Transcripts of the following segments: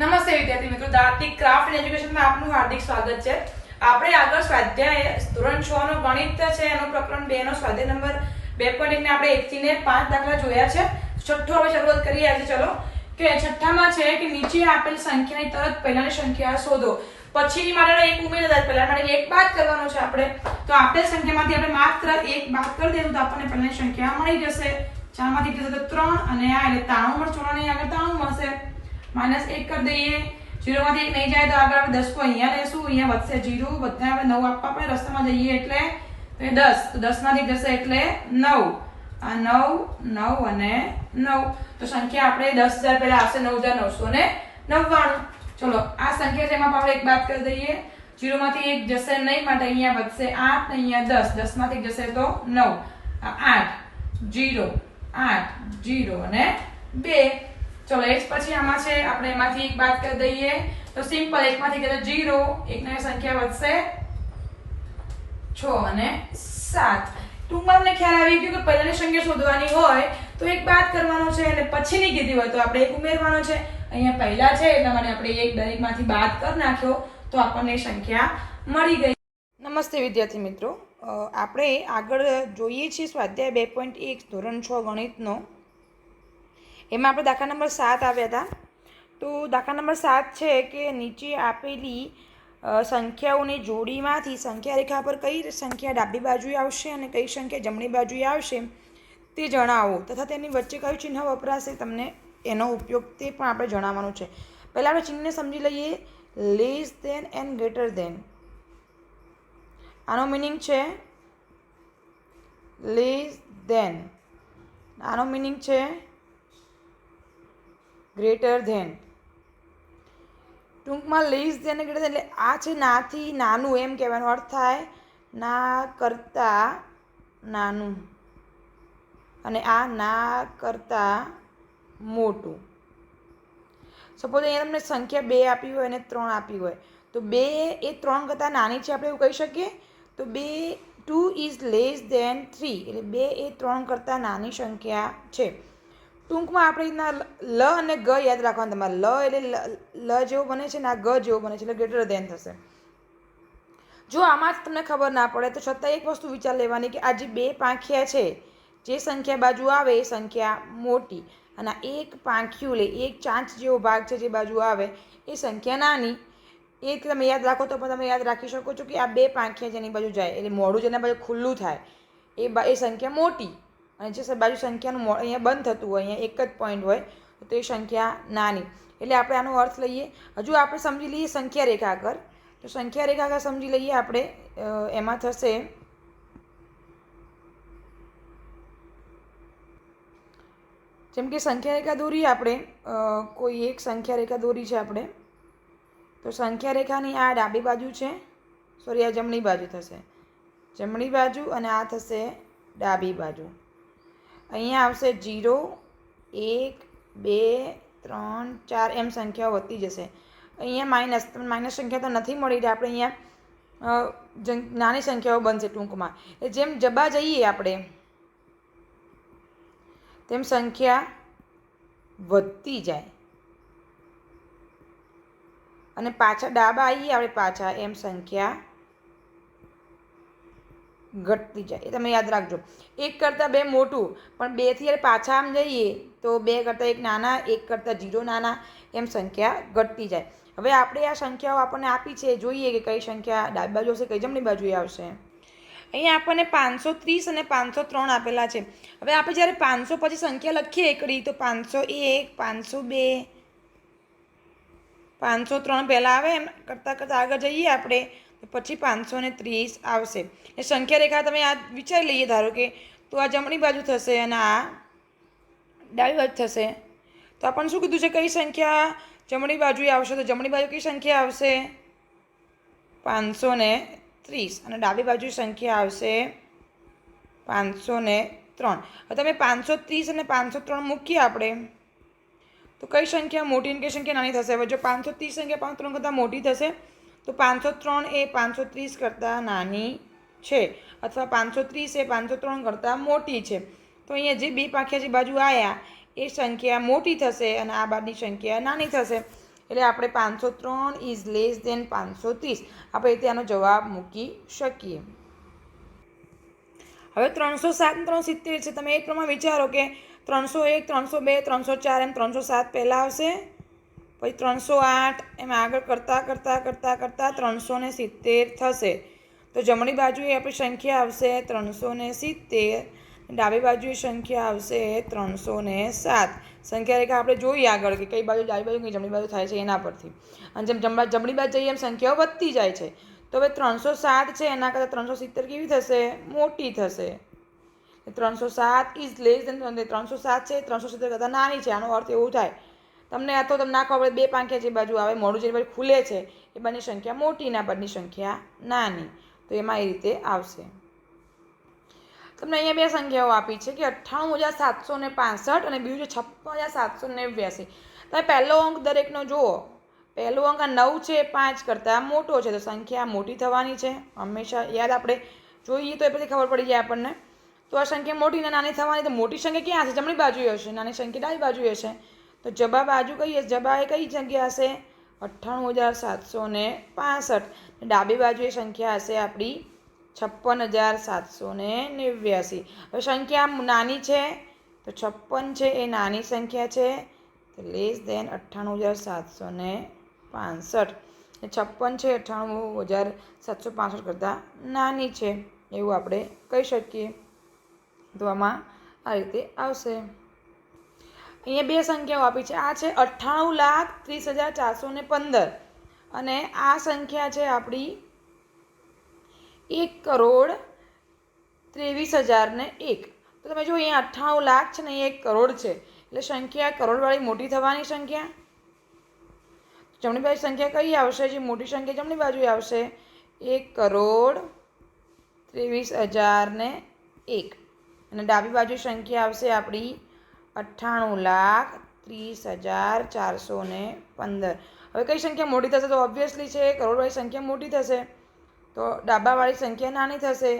નમસ્તે વિદ્યાર્થી મિત્રો, દાર્ટિક ક્રાફ્ટ એન્ડ એજ્યુકેશનમાં આપનું હાર્દિક સ્વાગત છે। આપણે આગળ સ્વાધ્યાય ધોરણ 6 નો ગણિત છે એનો પ્રકરણ 2 નો સ્વાધ્યાય નંબર 2.1 ને આપણે 1 થી ને 5 દાખલા જોયા છે। છઠ્ઠો હવે શરૂઆત કરીએ આજે। ચલો કે છઠ્ઠામાં છે કે નીચે આપેલ સંખ્યાની તરત પહેલાની સંખ્યા શોધો। પછીની માટે એક ઉમેરતા પહેલા માટે એક બાદ કરવાનો છે આપણે। તો આપેલ સંખ્યામાંથી આપણે માત્ર એક બાદ કરી દઈશું તો આપણને પહેલાની સંખ્યા મળી જશે। 4 માંથી જશે તો 3 અને આ એટલે 93 ચોરા ની આગળ 93 મળશે। -1 कर दઈએ 0 માંથી 1 નહીં જાય તો આગળ આપણે 10 को અહીંયા લેશું, અહીંયા વધશે 0, બધા આપણે 9 આપવા પડે રસ્તામાં જઈએ એટલે તો એ 10, તો 10 માંથી જશે એટલે 9, આ 9 9 અને 9 તો સંખ્યા આપણે 10000 પહેલા આવશે 9999। ચલો આ સંખ્યા છે એમાં આપણે એક બાદ કરી દઈએ। 0 માંથી 1 જશે નહીં માટે અહીંયા વધશે 8 અહીંયા 10, 10 માંથી જશે તો 9, આ 8 0 8 0 અને 2। चलो एक પછી આમાં છે આપણે એમાંથી એક બાદ કરી દઈએ તો સિમ્પલ એક માંથી કે 0 એક ની સંખ્યા વધશે 6 અને 7। ટૂંકમાં તમને ખ્યાલ આવી ગયો કે પહેલાની સંખ્યા શોધવાની હોય તો એક બાદ કરવાનો છે અને પછીની કીધી હોય તો આપણે એક ઉમેરવાનો છે। અહીંયા પહેલા છે એટલા માટે આપણે એક દરેકમાંથી બાદ કરી નાખ્યો તો આપણને સંખ્યા મળી ગઈ। નમસ્તે વિદ્યાર્થી મિત્રો, આપણે આગળ જોઈએ છીએ સ્વાધ્યાય 2.1 ધોરણ 6 ગણિતનો। એમાં આપણે દાખલા નંબર 7 આવ્યા હતા। તો દાખલા નંબર 7 છે કે નીચે આપેલી સંખ્યાઓની જોડીમાંથી સંખ્યા રેખા પર કઈ સંખ્યા ડાબી બાજુએ આવશે અને કઈ સંખ્યા જમણી બાજુએ આવશે તે જણાવો તથા તેની વચ્ચે કયું ચિહ્ન વપરાશે તમને એનો ઉપયોગ તે પણ આપણે જણાવવાનું છે। પહેલાં આપણે ચિહ્નને સમજી લઈએ। Less than and greater than, આનો મિનિંગ છે લેસ ધેન, આનો મિનિંગ છે ગ્રેટર ધેન। ટૂંકમાં લેસ ધેન અને ગ્રેટર ધેન એટલે આ છે નાથી નાનું એમ કહેવાનો અર્થ થાય, ના કરતાં નાનું અને આ ના કરતાં મોટું। સપોઝ અહીંયા તમને સંખ્યા 2 આપી હોય અને 3 આપી હોય તો 2 એ 3 કરતાં નાની છે આપણે એવું કહી શકીએ। તો 2 ઇઝ લેસ ધેન 3 એટલે 2 એ 3 કરતાં નાની સંખ્યા છે। ટૂંકમાં આપણે રીતના લ અને ગ યાદ રાખવાનું તમારે। લ એટલે લ જેવો બને છે ને આ ગ જેવો બને છે એટલે ગ્રેટર ધેન થશે। જો આમાં જ તમને ખબર ના પડે તો છતાં એક વસ્તુ વિચાર લેવાની કે આ જે 2 પાંખિયા છે જે સંખ્યા બાજુ આવે એ સંખ્યા મોટી અને એક પાંખિયું લે એક ચાંચ જેવો ભાગ છે જે બાજુ આવે એ સંખ્યા નાની। એ તમે યાદ રાખો તો પણ તમે યાદ રાખી શકો છો કે આ 2 પાંખિયા જેની બાજુ જાય એટલે મોઢું જેના બાજુ ખુલ્લું થાય એ સંખ્યા મોટી અને જે બાજુ સંખ્યાનું અહીંયા બંધ થતું હોય અહીંયા એક જ પોઈન્ટ હોય તો એ સંખ્યા નાની। એટલે આપણે આનો અર્થ લઈએ। હજુ આપણે સમજી લઈએ સંખ્યા રેખાકર। તો સંખ્યા રેખાકર સમજી લઈએ આપણે। એમાં થશે જેમ કે સંખ્યા રેખા દોરીએ આપણે, કોઈ એક સંખ્યા રેખા દોરી છે આપણે। તો સંખ્યા રેખાની આ ડાબી બાજુ છે, સોરી આ જમણી બાજુ થશે, જમણી બાજુ અને આ થશે ડાબી બાજુ। અહીંયા આવશે 0 1 2 3 4 એમ સંખ્યાઓ વધતી જશે। અહીંયા માઇનસ સંખ્યા તો નથી મળી એટલે આપણે અહીંયા નાની સંખ્યાઓ બનશે ટૂંકમાં। એટલે જેમ જબા જઈએ આપણે તેમ સંખ્યા વધતી જાય અને પાછા ડાબા આવીએ આપણે પાછા એમ સંખ્યા ઘટતી જાય। એ તમે યાદ રાખજો। 1 કરતાં 2 મોટું પણ 2 થી પાછા આમ જઈએ તો 2 કરતાં 1 નાના, 1 કરતાં 0 નાના એમ સંખ્યા ઘટતી જાય। હવે આપણે આ સંખ્યાઓ આપણને આપી છે, જોઈએ કે કઈ સંખ્યા ડાબી બાજુ આવશે કઈ જમણી બાજુએ આવશે। અહીંયા આપણને 530 અને 503 આપેલા છે। હવે આપણે જ્યારે 500 પછી સંખ્યા લખીએ એકડી તો 501 502 503 પહેલાં આવે એમ કરતાં કરતાં આગળ જઈએ આપણે તો પછી 530 આવશે। એ સંખ્યા રેખા તમે આ વિચારી લઈએ, ધારો કે તો આ જમણી બાજુ થશે અને આ ડાબી બાજુ થશે। તો આપણને શું કીધું છે કઈ સંખ્યા જમણી બાજુએ આવશે? તો જમણી બાજુ કઈ સંખ્યા આવશે? 530 અને ડાબી બાજુ સંખ્યા આવશે 503। હવે તમે 530 અને 503 મૂકીએ આપણે તો કઈ સંખ્યા મોટી અને કઈ સંખ્યા નાની થશે? હવે જો 530 સંખ્યા 503 કરતાં મોટી થશે તો 503 એ 530 કરતાં નાની છે અથવા 530 એ 503 કરતાં મોટી છે। તો અહીંયા જે 2 પાંખિયા જે બાજુ આવ્યા એ સંખ્યા મોટી થશે અને આ બાજુની સંખ્યા નાની થશે। એટલે આપણે 503 ઇઝ લેસ દેન 530 આપણે ત્યાંનો જવાબ મૂકી શકીએ. હવે 307 370 છે. તમે એ પ્રમાણે વિચારો કે 301 302 304 એમ 307 પહેલાં આવશે, પછી 308 એમ આગળ કરતાં 370 થશે. તો જમણી બાજુએ આપણી સંખ્યા આવશે 370, ડાબી બાજુએ સંખ્યા આવશે 307. સંખ્યા રેખા આપણે જોઈએ આગળ કે કઈ બાજુ ડાબી બાજુ કઈ જમણી બાજુ થાય છે એના પરથી. અને જેમ જમણી બાજુ જઈએ એમ સંખ્યાઓ વધતી જાય છે. તો હવે 307 છે એના કરતાં 370 કેવી થશે? મોટી થશે. 307 ઇઝ લેસ દેન 307 છે 370 કરતાં નાની છે. આનો અર્થ એવું થાય તમને આ તો તમને ના ખબર બે પાંખિયા જે બાજુ આવે મોઢું જે બાજુ ખુલે છે એ બંને સંખ્યા મોટી ના બંને સંખ્યા નાની. તો એમાં એ રીતે આવશે. તમને અહીંયા બે સંખ્યાઓ આપી છે કે 98,765 અને બીજું છે 56,789. તમે પહેલો અંક દરેકનો જુઓ. પહેલો અંક આ 9 છે 5 કરતાં મોટો છે તો સંખ્યા મોટી થવાની છે. હંમેશા યાદ આપણે જોઈએ તો એ પછી ખબર પડી જાય આપણને. તો આ સંખ્યા મોટી ને નાની થવાની. તો મોટી સંખ્યા ક્યાં હશે? જમણી બાજુએ હશે. નાની સંખ્યા ડાબી બાજુએ હશે. તો જવાબ બાજુ કઈ હશે? જવાબ કઈ જગ્યા હશે? 98,765. ડાબી બાજુએ સંખ્યા હશે આપણી 56,789. હવે સંખ્યા નાની છે તો 56 છે એ નાની સંખ્યા છે, તો લેસ દેન 98,765. 56 છે 98,765 કરતાં નાની છે એવું આપણે કહી શકીએ. તો આમાં આ રીતે આવશે. અહીંયા બે સંખ્યાઓ આપી છે. આ છે 98,30,415 અને આ સંખ્યા છે આપણી 1,23,001. તો તમે જો અહીંયા 98 લાખ છે ને અહીંયા 1 કરોડ છે એટલે સંખ્યા કરોડવાળી મોટી થવાની સંખ્યા. જમણી બાજુ સંખ્યા કઈ આવશે? જે મોટી સંખ્યા જમણી બાજુ આવશે 1,23,001 અને ડાબી બાજુ સંખ્યા આવશે આપણી 98,30,415. હવે કઈ સંખ્યા મોટી થશે? તો ઓબ્વિયસલી છે કરોડવાળી સંખ્યા મોટી થશે, તો ડાબાવાળી સંખ્યા નાની થશે.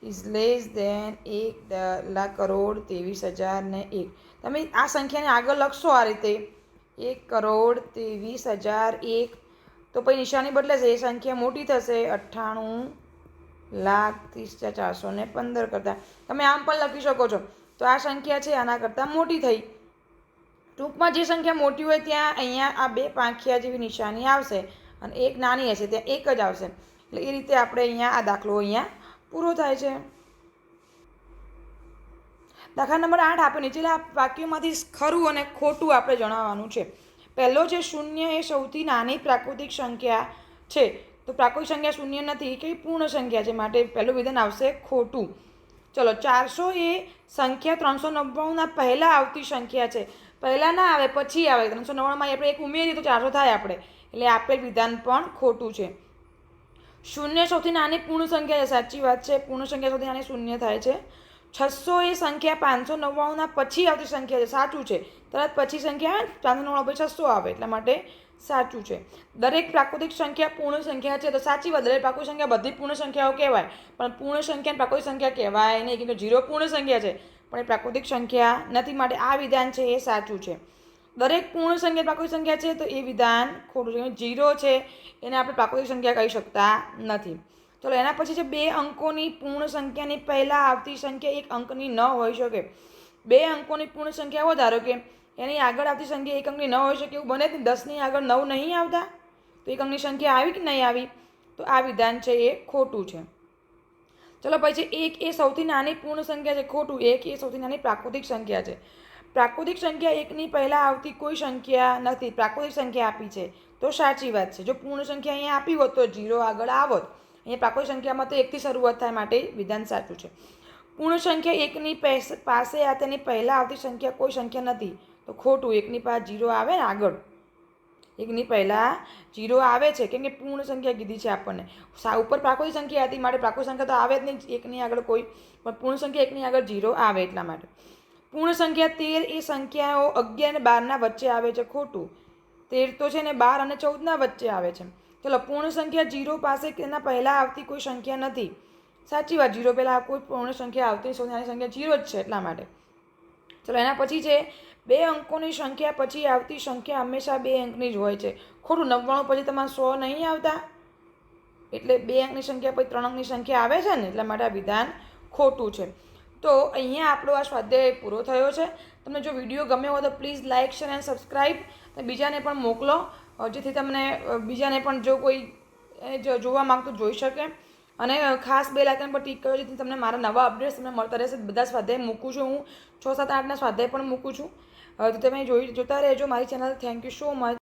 Is less than 1,23,001. તમે આ સંખ્યાને આગળ લખશો આ રીતે 1,23,001 તો પછી નિશાની બદલાશે. એ સંખ્યા મોટી થશે 98,30,415 કરતાં. તમે આમ પણ લખી શકો છો. તો આ સંખ્યા છે આના કરતાં મોટી થઈ. ટૂંકમાં જે સંખ્યા મોટી હોય ત્યાં અહીંયા આ બે પાંખિયા જેવી નિશાની આવશે અને એક નાની હશે ત્યાં એક જ આવશે. એટલે એ રીતે આપણે અહીંયા આ દાખલો અહીંયા પૂરો થાય છે. દાખલા નંબર 8 આપણે નીચેના વાક્યોમાંથી ખરું અને ખોટું આપણે જણાવવાનું છે. પહેલો છે 0 એ સૌથી નાની પ્રાકૃતિક સંખ્યા છે. તો પ્રાકૃતિક સંખ્યા 0 નથી, એ કઈ પૂર્ણ સંખ્યા છે, માટે પહેલું વિધાન આવશે ખોટું. ચલો 400 એ સંખ્યા 399ના પહેલાં આવતી સંખ્યા છે. પહેલાં ના આવે પછી આવે. 399માં આપણે એક ઉમેરીએ તો 400 થાય આપણે, એટલે આપેલ વિધાન પણ ખોટું છે. 0 સૌથી નાની પૂર્ણ સંખ્યા છે. સાચી વાત છે, પૂર્ણ સંખ્યા સૌથી નાની 0 થાય છે. 600 એ સંખ્યા 599ના પછી આવતી સંખ્યા છે. સાચું છે, તરત પછી સંખ્યા 599 પછી 600 આવે એટલા માટે સાચું છે. દરેક પ્રાકૃતિક સંખ્યા પૂર્ણ સંખ્યા છે. તો સાચી વાત, દરેક પ્રાકૃતિક સંખ્યા બધી પૂર્ણ સંખ્યાઓ કહેવાય, પણ પૂર્ણ સંખ્યા પ્રાકૃતિક સંખ્યા કહેવાય નહીં, કેમ કે 0 પૂર્ણ સંખ્યા છે પણ એ પ્રાકૃતિક સંખ્યા નથી, માટે આ વિધાન છે એ સાચું છે. દરેક પૂર્ણ સંખ્યા પ્રાકૃતિક સંખ્યા છે તો એ વિધાન ખોટું છે. 0 છે એને આપણે પ્રાકૃતિક સંખ્યા કહી શકતા નથી. ચલો એના પછી છે 2 અંકોની પૂર્ણ સંખ્યાની પહેલાં આવતી સંખ્યા 1 અંકની ન હોઈ શકે. 2 અંકોની પૂર્ણ સંખ્યા ધારો કે એની આગળ આવતી સંખ્યા 1 અંકની ન હોઈ શકે એવું બને કે 10ની આગળ 9 નહીં આવતા, તો 1 અંકની સંખ્યા આવી કે નહીં આવી? તો આ વિધાન છે એ ખોટું છે. ચલો પછી 1 એ સૌથી નાની પૂર્ણ સંખ્યા છે. ખોટું. 1 એ સૌથી નાની પ્રાકૃતિક સંખ્યા છે. પ્રાકૃતિક સંખ્યા 1ની પહેલાં આવતી કોઈ સંખ્યા નથી, પ્રાકૃતિક સંખ્યા આપી છે તો સાચી વાત છે. જો પૂર્ણ સંખ્યા અહીંયા આપી હોત તો 0 આગળ આવત. અહીંયા પ્રાકૃતિક સંખ્યામાં તો 1થી શરૂઆત થાય, માટે વિધાન સાચું છે. પૂર્ણ સંખ્યા 1ની પાસે આ તેની પહેલાં આવતી સંખ્યા કોઈ સંખ્યા નથી, તો ખોટું. 1ની પાસે 0 આવે ને આગળ, 1ની પહેલાં 0 આવે છે કેમ કે પૂર્ણ સંખ્યા કીધી છે આપણને. ઉપર પ્રાકૃતિક સંખ્યા હતી માટે પ્રાકૃતિક સંખ્યા તો આવે જ નહીં 1ની આગળ કોઈ, પણ પૂર્ણ સંખ્યા 1ની આગળ 0 આવે એટલા માટે. પૂર્ણ સંખ્યા 13 એ સંખ્યાઓ 11 અને 12ના વચ્ચે આવે છે. ખોટું. 13 તો છે ને 12 અને 14ના વચ્ચે આવે છે. ચલો પૂર્ણ સંખ્યા 0 પાસે એના પહેલાં આવતી કોઈ સંખ્યા નથી. સાચી વાત, 0 પહેલાં કોઈ પૂર્ણ સંખ્યા આવતી સૌથી નાની સંખ્યા 0 જ છે એટલા માટે. ચલો એના પછી છે 2 અંકોની સંખ્યા પછી આવતી સંખ્યા હંમેશા 2 અંકની જ હોય છે. ખોટું, 99 પછી તમારે 100 નહીં આવતા, એટલે 2 અંકની સંખ્યા પછી 3 અંકની સંખ્યા આવે છે ને, એટલા માટે આ વિધાન ખોટું છે. તો અહીંયા આપણો આ સ્વાધ્યાય પૂરો થયો છે. તમને જો વિડીયો ગમ્યો હોય તો please like, share and subscribe બીજાને પણ મોકલો, જેથી તમને બીજાને પણ જો કોઈ જોવા માગતું જોઈ શકે. અને ખાસ બેલ આઇકન પર ક્લિક કરો જેથી તમને મારા નવા અપડેટ્સ તમને મળતા રહેશે. બધા સ્વાધ્યાય મૂકું છું હું, 6, 7, 8ના સ્વાધ્યાય પણ મૂકું છું. તો તમે જોતા રહેજો મારી channel. Thank you so much.